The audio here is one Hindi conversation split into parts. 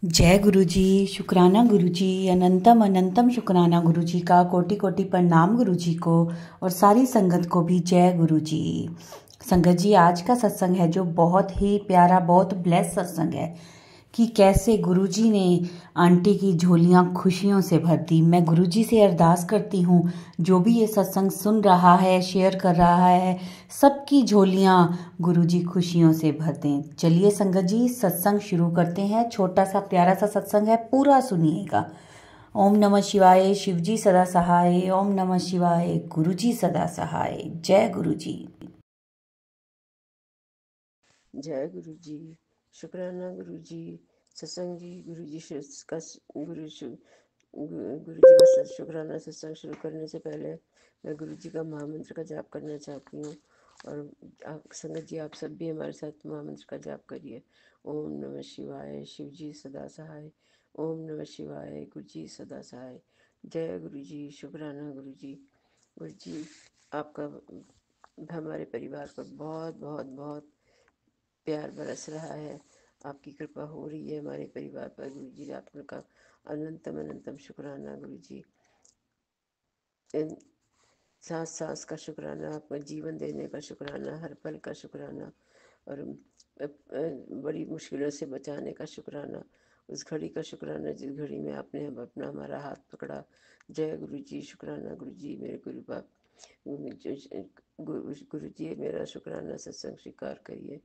जय गुरु जी। शुक्राना गुरु जी, अनंतम अनंतम शुक्राना गुरु जी का, कोटि कोटि प्रणाम गुरु जी को, और सारी संगत को भी जय गुरु जी। संगत जी, आज का सत्संग है जो बहुत ही प्यारा, बहुत ब्लेस सत्संग है कि कैसे गुरुजी ने आंटी की झोलियां खुशियों से भर दी। मैं गुरुजी से अरदास करती हूँ, जो भी ये सत्संग सुन रहा है, शेयर कर रहा है, सबकी झोलियां गुरुजी खुशियों से भर दें। चलिए संगत जी, सत्संग शुरू करते हैं। छोटा सा प्यारा सा सत्संग है, पूरा सुनिएगा। ओम नमः शिवाय, शिवजी सदा सहाय। ओम नमः शिवाय, गुरुजी सदा सहाय। जय गुरुजी। जय गुरु जी। शुक्राना गुरु जी। सत्संग जी। गुरु जी का गुरु जी का शुक्राना सत्संग शुरू करने से पहले मैं गुरु जी का महामंत्र का जाप करना चाहती हूँ। और आप संगत जी, आप सब भी हमारे साथ महामंत्र का जाप करिए। ओम नमः शिवाय, शिव जी सदा सहाय। ओम नमः शिवाय, गुरु जी सदा सहाय। जय गुरु जी। शुक्राना गुरु जी। गुरु जी, आपका हमारे परिवार पर बहुत बहुत बहुत प्यार बरस रहा है। आपकी कृपा हो रही है हमारे परिवार पर गुरु जी। आपका अनंतम अनंतम शुक्राना गुरु जी। सांस सांस का शुक्राना, आपका जीवन देने का शुक्राना, हर पल का शुक्राना, और बड़ी मुश्किलों से बचाने का शुक्राना, उस घड़ी का शुक्राना जिस घड़ी में आपने अपना हमारा हाथ पकड़ा। जय गुरु जी। शुक्राना गुरु जी। मेरे गुरु बाप गुरु जी, मेरा शुक्राना सत्संग स्वीकार करिए।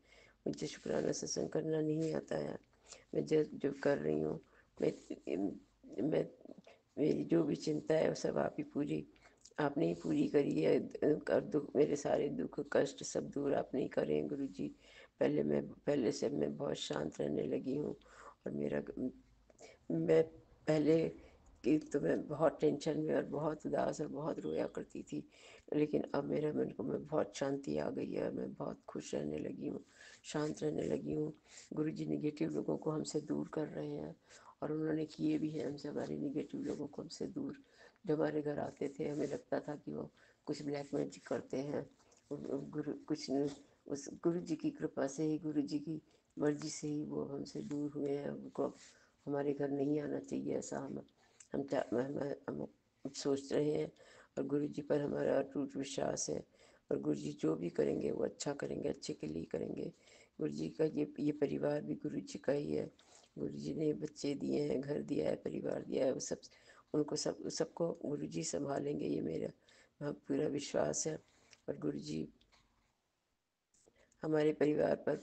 मुझे शुक्राना सत्संग करना नहीं आता है। मैं जो कर रही हूँ, मैं मेरी जो भी चिंता है वो सब आप ही पूरी आपने ही पूरी करी है। कर दुख, मेरे सारे दुख कष्ट सब दूर आपने ही करे हैं गुरु जी। पहले से मैं बहुत शांत रहने लगी हूँ। और मैं पहले कि तो मैं बहुत टेंशन में और बहुत उदास और बहुत रोया करती थी, लेकिन अब मेरे मन को में बहुत शांति आ गई है। मैं बहुत खुश रहने लगी हूँ, शांत रहने लगी हूँ। गुरुजी निगेटिव लोगों को हमसे दूर कर रहे हैं, और उन्होंने किए भी हैं हमसे, हमारे निगेटिव लोगों को हमसे दूर। जब हमारे घर आते थे हमें लगता था कि वो कुछ ब्लैक मैजिक करते हैं। उस गुरु जी की कृपा से ही, गुरु जी की मर्जी से ही वो हमसे दूर हुए हैं। उनको हमारे घर नहीं आना चाहिए, ऐसा हम सोच रहे हैं। और गुरु जी पर हमारा अटूट विश्वास है। और गुरु जी जो भी करेंगे वो अच्छा करेंगे, अच्छे के लिए करेंगे। गुरु जी का ये परिवार भी गुरु जी का ही है। गुरु जी ने बच्चे दिए हैं, घर दिया है, परिवार दिया है, वो सबको गुरु जी संभालेंगे, ये मेरा पूरा विश्वास है। और गुरु जी हमारे परिवार पर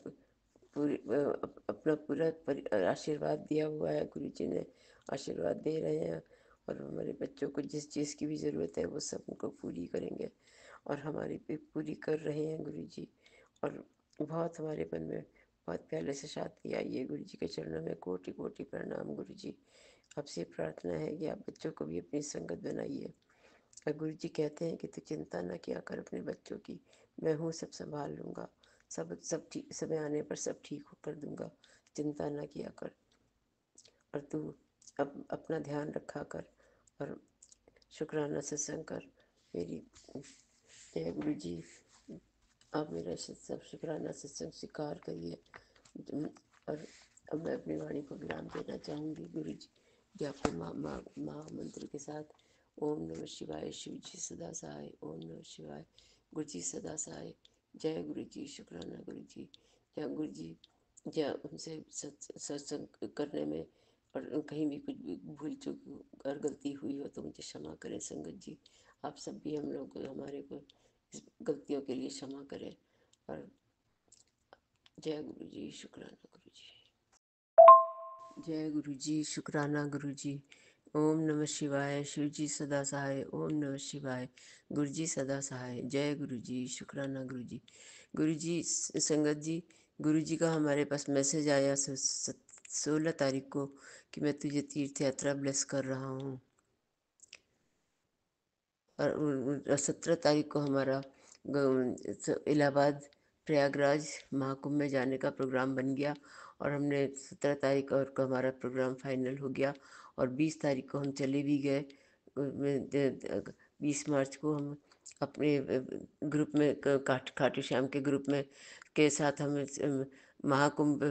अपना पूरा आशीर्वाद दिया हुआ है। गुरु जी ने आशीर्वाद दे रहे हैं, और हमारे बच्चों को जिस चीज़ की भी ज़रूरत है वो सब उनको पूरी करेंगे, और हमारी भी पूरी कर रहे हैं गुरु जी। और बहुत हमारे मन में बहुत पहले से शांति आई है। गुरु जी के चरणों में कोटि कोटि प्रणाम गुरु जी। आपसे प्रार्थना है कि आप बच्चों को भी अपनी संगत बनाइए। और गुरु जी कहते हैं कि तू चिंता ना किया कर अपने बच्चों की, मैं हूँ, सब संभाल लूँगा, सब ठीक समय आने पर सब ठीक कर दूँगा, चिंता ना किया कर। और तू अब अपना ध्यान रखा कर, और शुक्राना सत्संग कर। मेरी जय गुरु जी। आप मेरा सब शुक्राना सत्संग स्वीकार करिए। और अब मैं अपनी वाणी को विराम देना चाहूँगी। गुरु जी आपके महामंत्र के साथ। ओम नमः शिवाय, शिव जी सदा सहाय। ओम नमः शिवाय, गुरु जी सदा सहाय। जय गुरु जी। शुक्राना गुरु जी। जय गुरु जी। जय हमसे सत्संग करने में और कहीं भी कुछ भी भूल चूक और गलती हुई हो तो मुझे क्षमा करें संगत जी। आप सब भी हम लोग हमारे को इस गलतियों के लिए क्षमा करें। और जय गुरु जी। शुक्राना गुरु जी। जय गुरु जी। शुक्राना गुरु जी। ओम नमः शिवाय, शिव जी सदा सहाय। ओम नमः शिवाय, गुरु जी सदा सहाय। जय गुरु जी। शुक्राना गुरु जी। गुरु जी संगत जी, गुरु जी का हमारे पास मैसेज आया 16 तारीख को कि मैं तुझे तीर्थ यात्रा ब्लेस कर रहा हूँ। और 17 तारीख को हमारा इलाहाबाद प्रयागराज महाकुंभ में जाने का प्रोग्राम बन गया, और हमने 17 तारीख और को हमारा प्रोग्राम फाइनल हो गया। और 20 तारीख को हम चले भी गए। 20 मार्च को हम अपने ग्रुप में खाटू श्याम के ग्रुप में के साथ हम महाकुंभ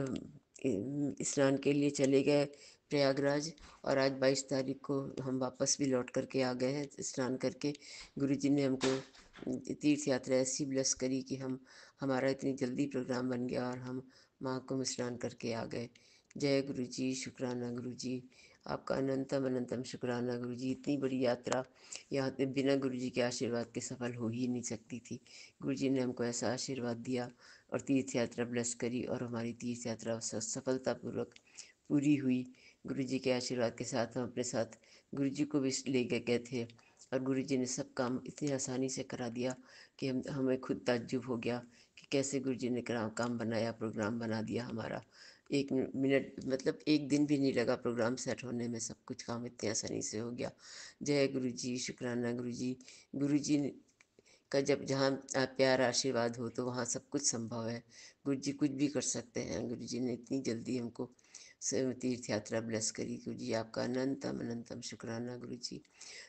स्नान के लिए चले गए प्रयागराज, और आज 22 तारीख को हम वापस भी लौट करके आ गए हैं स्नान करके। गुरुजी ने हमको तीर्थ यात्रा ऐसी ब्लेस करी कि हमारा इतनी जल्दी प्रोग्राम बन गया और हम महाकुंभ स्नान करके आ गए। जय गुरु जी, शुक्राना गुरु जी, आपका अनंतम अनंतम शुक्राना गुरु जी। इतनी बड़ी यात्रा यहाँ पे बिना गुरु जी के आशीर्वाद के सफल हो ही नहीं सकती थी। गुरु जी ने हमको ऐसा आशीर्वाद दिया और तीर्थ यात्रा ब्लेस करी, और हमारी तीर्थ यात्रा सफलतापूर्वक पूरी हुई। गुरु जी के आशीर्वाद के साथ हम अपने साथ गुरु जी को भी ले गए थे, और गुरु जी ने सब काम इतनी आसानी से करा दिया कि हमें खुद ताज्जुब हो गया कि कैसे गुरु जी ने काम बनाया, प्रोग्राम बना दिया हमारा। 1 मिनट मतलब 1 दिन भी नहीं लगा प्रोग्राम सेट होने में, सब कुछ काम इतनी आसानी से हो गया। जय गुरु जी, शुक्राना गुरु जी। गुरु जी का जब जहाँ प्यार आशीर्वाद हो तो वहाँ सब कुछ संभव है। गुरु जी कुछ भी कर सकते हैं। गुरु जी ने इतनी जल्दी हमको तीर्थ यात्रा ब्लेस करी। गुरु जी आपका अनंतम अनंतम शुक्राना गुरु जी।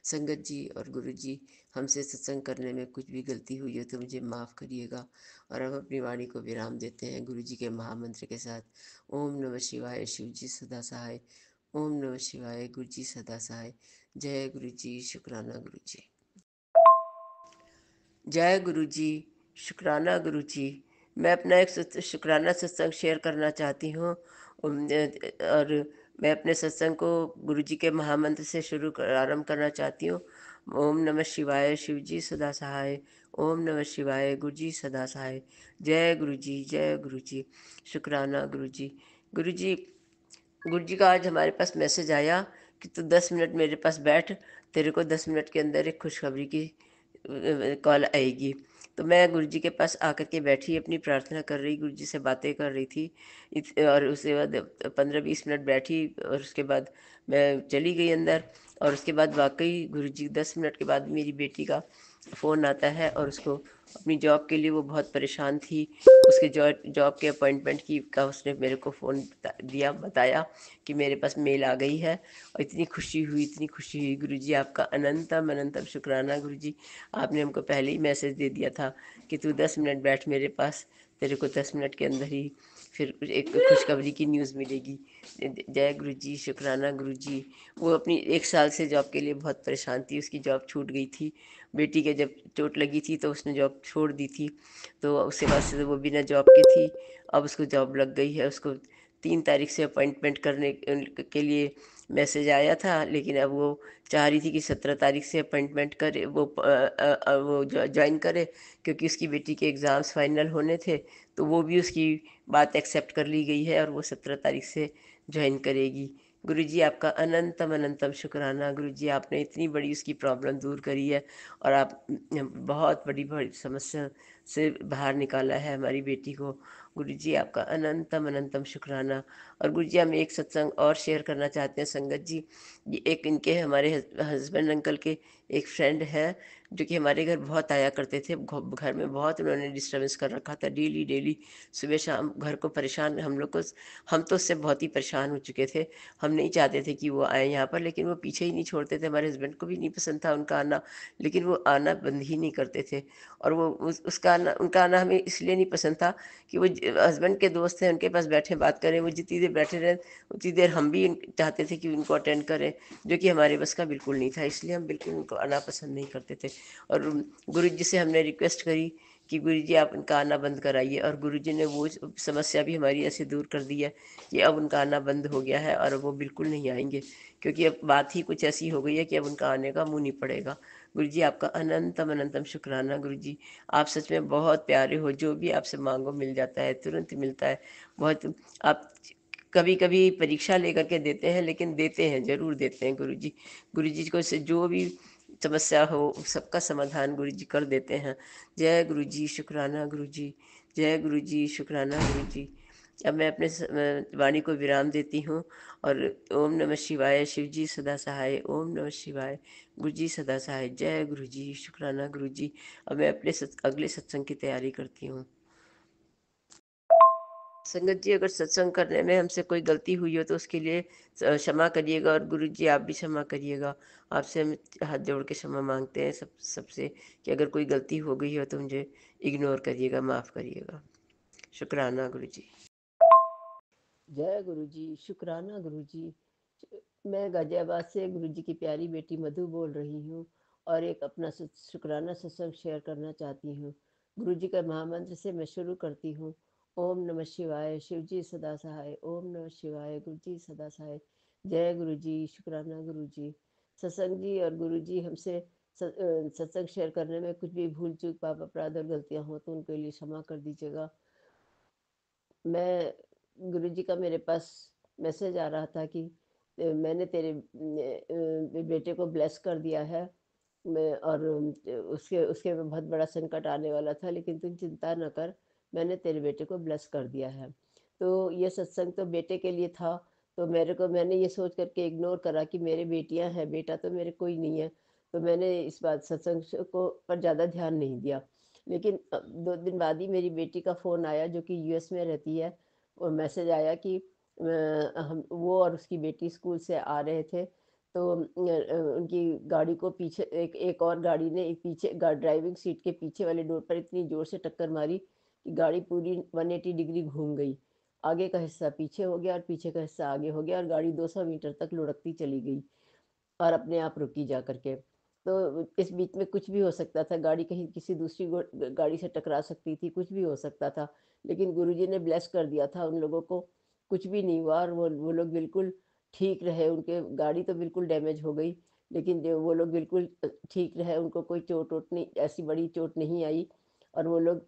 संगत जी और गुरु जी, हमसे सत्संग करने में कुछ भी गलती हुई हो तो मुझे माफ़ करिएगा, और हम अपनी वाणी को विराम देते हैं गुरु जी के महामंत्र के साथ। ओम नमः शिवाय, शिव जी सदा सहाय। ओम नमः शिवाय, गुरु जी सदा सहाय। जय गुरु जी, शुक्राना गुरु जी। जय गुरु जी, शुक्राना गुरु जी। मैं अपना एक शुक्राना सत्संग शेयर करना चाहती हूँ, और मैं अपने सत्संग को गुरु जी के महामंत्र से आरंभ करना चाहती हूँ। ओम नमः शिवाय, शिव जी सदा सहाय। ओम नमः शिवाय, गुरु जी सदा सहाय। जय गुरु जी, जय गुरु जी, शुक्राना गुरु जी। गुरु जी, गुरु जी का आज हमारे पास मैसेज आया कि तू 10 मिनट मेरे पास बैठ, तेरे को 10 मिनट के अंदर एक खुशखबरी की कॉल आएगी। तो मैं गुरु जी के पास आकर के बैठी, अपनी प्रार्थना कर रही, गुरु जी से बातें कर रही थी। और उसके बाद 15-20 मिनट बैठी, और उसके बाद मैं चली गई अंदर। और उसके बाद वाकई गुरु जी 10 मिनट के बाद मेरी बेटी का फ़ोन आता है, और उसको अपनी जॉब के लिए वो बहुत परेशान थी। उसके जॉब के अपॉइंटमेंट की का उसने मेरे को फ़ोन दिया, बताया कि मेरे पास मेल आ गई है। और इतनी खुशी हुई, इतनी खुशी हुई। गुरु जी आपका अनंतम अनंतम शुक्राना गुरु जी। आपने हमको पहले ही मैसेज दे दिया था कि तू 10 मिनट बैठ मेरे पास, तेरे को 10 मिनट के अंदर ही फिर एक खुशखबरी की न्यूज़ मिलेगी। जय गुरु जी, शुक्राना गुरु जी। वो अपनी 1 साल से जॉब के लिए बहुत परेशान थी। उसकी जॉब छूट गई थी, बेटी के जब चोट लगी थी तो उसने जॉब छोड़ दी थी। तो उसके बाद से वो बिना जॉब की थी। अब उसको जॉब लग गई है। उसको 3 तारीख से अपॉइंटमेंट करने के लिए मैसेज आया था, लेकिन अब वो चाह रही थी कि 17 तारीख से अपॉइंटमेंट करे, वो ज्वाइन करे, क्योंकि उसकी बेटी के एग्ज़ाम्स फाइनल होने थे। तो वो भी उसकी बात एक्सेप्ट कर ली गई है, और वो 17 तारीख से ज्वाइन करेगी। गुरु जी आपका अनंतम अनंतम शुक्राना गुरु जी। आपने इतनी बड़ी उसकी प्रॉब्लम दूर करी है, और आप बहुत बड़ी बड़ी समस्या से बाहर निकाला है हमारी बेटी को। गुरु जी आपका अनंतम अनंतम शुक्राना। और गुरु जी, हम एक सत्संग और शेयर करना चाहते हैं संगत जी। ये एक इनके हमारे हस्बैंड अंकल के एक फ्रेंड है, जो कि हमारे घर बहुत आया करते थे। घर में बहुत उन्होंने डिस्टर्बेंस कर रखा था, डेली डेली सुबह शाम घर को परेशान, हम लोग को, हम तो उससे बहुत ही परेशान हो चुके थे। हम नहीं चाहते थे कि वो आए यहाँ पर, लेकिन वो पीछे ही नहीं छोड़ते थे। हमारे हस्बैंड को भी नहीं पसंद था उनका आना, लेकिन वो आना बंद ही नहीं करते थे। और वो उसका आना, उनका आना हमें इसलिए नहीं पसंद था कि वो हस्बैंड के दोस्त हैं, उनके पास बैठे बात करें। वो जितनी देर बैठे रहें उतनी देर हम भी चाहते थे कि उनको अटेंड करें, जो कि हमारे बस का बिल्कुल नहीं था। इसलिए हम बिल्कुल उनको आना पसंद नहीं करते थे। और गुरु जी से हमने रिक्वेस्ट करी कि गुरु जी आप उनका आना बंद कराइए, और गुरु जी ने वो समस्या भी हमारी ऐसे दूर कर दी है कि अब उनका आना बंद हो गया है, और वो बिल्कुल नहीं आएंगे, क्योंकि अब बात ही कुछ ऐसी हो गई है कि अब उनका आने का मुँह नहीं पड़ेगा। गुरु जी आपका अनंतम अनंतम शुक्राना गुरु जी। आप सच में बहुत प्यारे हो, जो भी आपसे मांगो मिल जाता है, तुरंत मिलता है। बहुत आप कभी कभी परीक्षा लेकर के देते हैं, लेकिन देते हैं, जरूर देते हैं गुरु जी। गुरु जी को से जो भी समस्या हो सबका समाधान गुरु जी कर देते हैं। जय गुरु जी, शुक्राना गुरु जी। जय गुरु जी, शुक्राना गुरु जी। अब मैं अपने वाणी को विराम देती हूँ, और ओम नमः शिवाय, शिव जी सदा सहाय। ओम नमः शिवाय, गुरु जी सदा सहाय। जय गुरु जी, शुक्राना गुरु जी। अब मैं अपने अगले सत्संग की तैयारी करती हूँ। संगत जी, अगर सत्संग करने में हमसे कोई गलती हुई हो तो उसके लिए क्षमा करिएगा, और गुरु जी आप भी क्षमा करिएगा। आपसे हम हाथ जोड़ के क्षमा मांगते हैं सबसे, कि अगर कोई गलती हो गई हो तो मुझे इग्नोर करिएगा, माफ़ करिएगा। शुक्राना गुरु जी। जय गुरु जी, शुक्राना गुरु जी। मैं गाजियाबाद से गुरु जी की प्यारी बेटी मधु बोल रही हूँ और एक अपना शुक्राना सत्संग शेयर करना चाहती हूँ। गुरु जी का महामंत्र से मैं शुरू करती हूँ। ओम नमः शिवाय, शिव जी सदा सहाय। ओम नमः शिवाय, गुरु जी सदा सहाय। जय गुरु जी, शुक्राना गुरु जी। सत्संग जी और गुरु जी हमसे सत्संग शेयर करने में कुछ भी भूल चूक पाप अपराध और गलतियाँ हो तो उनके लिए क्षमा कर दीजिएगा। मैं गुरुजी का मेरे पास मैसेज आ रहा था कि मैंने तेरे बेटे को ब्लेस कर दिया है। मैं और उसके उसके में बहुत बड़ा संकट आने वाला था, लेकिन तुम चिंता न कर, मैंने तेरे बेटे को ब्लेस कर दिया है। तो ये सत्संग तो बेटे के लिए था, तो मैंने ये सोच करके इग्नोर करा कि मेरे बेटियां हैं, बेटा तो मेरे कोई नहीं है। तो मैंने इस बात सत्संग को पर ज़्यादा ध्यान नहीं दिया। लेकिन 2 दिन बाद ही मेरी बेटी का फ़ोन आया, जो कि यूएस में रहती है। और मैसेज आया कि हम वो और उसकी बेटी स्कूल से आ रहे थे, तो उनकी गाड़ी को पीछे एक और गाड़ी ने एक पीछे ड्राइविंग सीट के पीछे वाले डोर पर इतनी ज़ोर से टक्कर मारी कि गाड़ी पूरी 180 डिग्री घूम गई। आगे का हिस्सा पीछे हो गया और पीछे का हिस्सा आगे हो गया और गाड़ी 200 मीटर तक लुढ़कती चली गई और अपने आप रुकी जा करके। तो इस बीच में कुछ भी हो सकता था, गाड़ी कहीं किसी दूसरी गाड़ी से टकरा सकती थी, कुछ भी हो सकता था। लेकिन गुरुजी ने ब्लेस कर दिया था उन लोगों को, कुछ भी नहीं हुआ और वो लोग बिल्कुल ठीक रहे। उनके गाड़ी तो बिल्कुल डैमेज हो गई, लेकिन जो वो लोग बिल्कुल ठीक रहे, उनको कोई चोट वोट नहीं, ऐसी बड़ी चोट नहीं आई। और वो लोग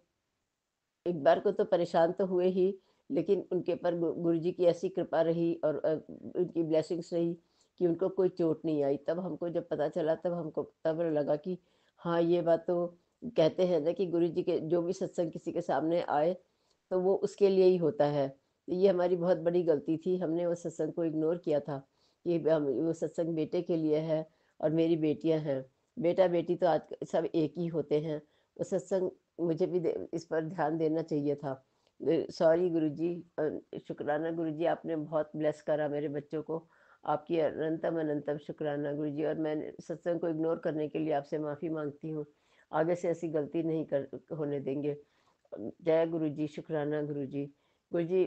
एक बार को तो परेशान तो हुए ही, लेकिन उनके ऊपर गुरु जी की ऐसी कृपा रही और उनकी ब्लेसिंग्स रही कि उनको कोई चोट नहीं आई। तब हमको जब पता चला, तब हमको तब लगा कि हाँ, ये बात तो कहते हैं ना कि गुरु जी के जो भी सत्संग किसी के सामने आए तो वो उसके लिए ही होता है। तो ये हमारी बहुत बड़ी गलती थी, हमने वो सत्संग को इग्नोर किया था कि वो सत्संग बेटे के लिए है और मेरी बेटियां हैं। बेटा बेटी तो आज सब एक ही होते हैं। वो सत्संग मुझे भी इस पर ध्यान देना चाहिए था। सॉरी गुरुजी, शुक्राना गुरुजी, आपने बहुत ब्लेस करा मेरे बच्चों को। आपकी अनंतम अनंतम शुक्राना गुरुजी। और मैं सत्संग को इग्नोर करने के लिए आपसे माफ़ी मांगती हूँ। आगे से ऐसी गलती नहीं कर होने देंगे। जय गुरुजी, शुक्राना गुरुजी। गुरुजी,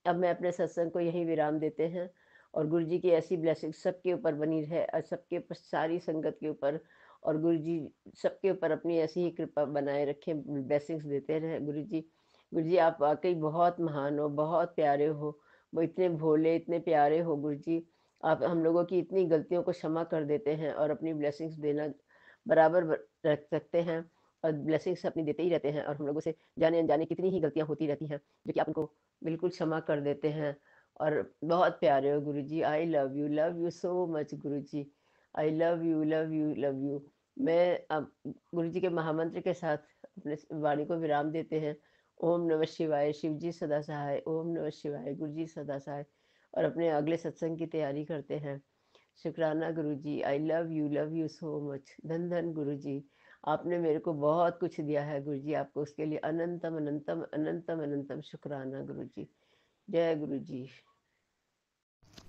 अब मैं अपने सत्संग को यहीं विराम देते हैं और गुरु जी की ऐसी ब्लेसिंग सबके ऊपर बनी रहे और सबके ऊपर, सारी संगत के ऊपर, और गुरु जी सबके ऊपर अपनी ऐसी ही कृपा बनाए रखें, ब्लेसिंग्स देते रहे गुरु जी। गुरु जी, आप वाकई बहुत महान हो, बहुत प्यारे हो। वो इतने भोले, इतने प्यारे हो गुरु जी। आप हम लोगों की इतनी गलतियों को क्षमा कर देते हैं और अपनी ब्लेसिंग्स देना बराबर रख सकते हैं और ब्लेसिंग्स अपनी देते ही रहते हैं। और हम लोगों से जाने अनजाने कितनी ही गलतियां होती रहती हैं, जो कि आप उनको बिल्कुल क्षमा कर देते हैं। और बहुत प्यारे हो Guruji. I love you so much Guruji. I love you love you. मैं अब गुरुजी के महामंत्र के साथ अपने वाणी को विराम देते हैं। ओम नमः शिवाय, शिव जी सदा सहाय। ओम नमः शिवाय, गुरु जी सदा सहाय। और अपने अगले सत्संग की तैयारी करते हैं। शुक्राना Guruji. I love you so much. धन धन गुरुजी, आपने मेरे को बहुत कुछ दिया है गुरुजी। आपको उसके लिए अनंतम अनंतम अनंतम अनंतम शुक्राना गुरुजी। जय गुरुजी।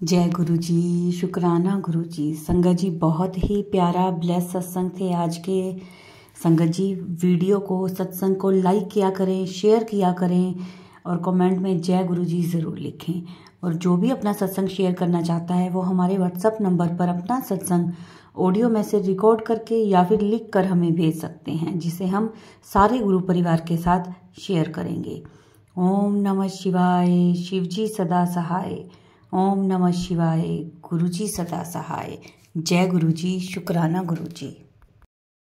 जय गुरु जी, शुक्राना गुरु जी। संगत जी, बहुत ही प्यारा ब्लेस सत्संग थे आज के। संगत जी, वीडियो को, सत्संग को लाइक किया करें, शेयर किया करें और कमेंट में जय गुरु जी ज़रूर लिखें। और जो भी अपना सत्संग शेयर करना चाहता है वो हमारे व्हाट्सएप नंबर पर अपना सत्संग ऑडियो मैसेज रिकॉर्ड करके या फिर लिख कर हमें भेज सकते हैं, जिसे हम सारे गुरु परिवार के साथ शेयर करेंगे। ओम नमः शिवाय, शिव जी सदा सहाय। ओम नमः शिवाय, गुरु जी सदा सहाय। जय गुरु जी, शुक्राना गुरु जी।